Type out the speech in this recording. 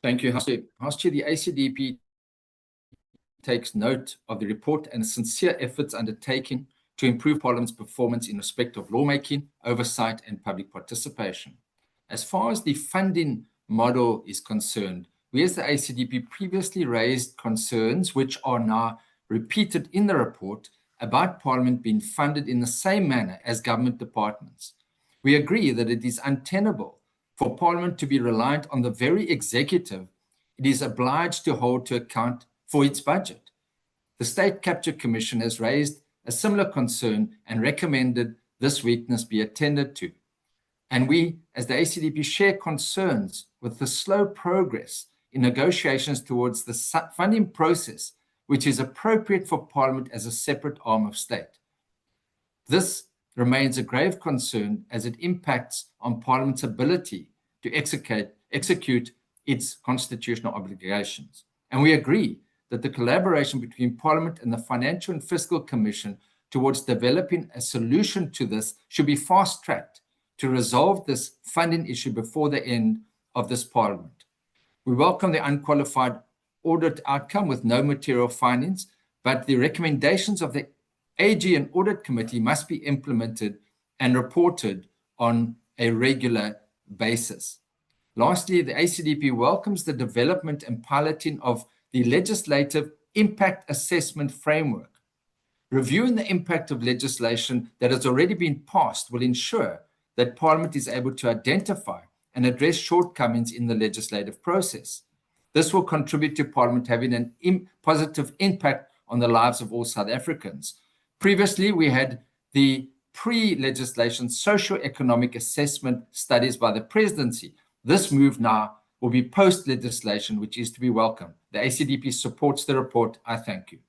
Thank you, House Chair. The ACDP takes note of the report and sincere efforts undertaken to improve Parliament's performance in respect of lawmaking, oversight, and public participation. As far as the funding model is concerned, we as the ACDP previously raised concerns which are now repeated in the report about Parliament being funded in the same manner as government departments. We agree that it is untenable for Parliament to be reliant on the very executive it is obliged to hold to account for its budget. The State Capture Commission has raised a similar concern and recommended this weakness be attended to. And we, as the ACDP, share concerns with the slow progress in negotiations towards the funding process, which is appropriate for Parliament as a separate arm of state. This remains a grave concern as it impacts on Parliament's ability to execute its constitutional obligations. And we agree that the collaboration between Parliament and the Financial and Fiscal Commission towards developing a solution to this should be fast-tracked to resolve this funding issue before the end of this Parliament. We welcome the unqualified audit outcome with no material findings, but the recommendations of the AG and Audit Committee must be implemented and reported on a regular basis. Lastly, the ACDP welcomes the development and piloting of the Legislative Impact Assessment Framework. Reviewing the impact of legislation that has already been passed will ensure that Parliament is able to identify and address shortcomings in the legislative process. This will contribute to Parliament having an positive impact on the lives of all South Africans. Previously, we had the pre-legislation socio-economic assessment studies by the Presidency. This move now will be post-legislation, which is to be welcomed. The ACDP supports the report. I thank you.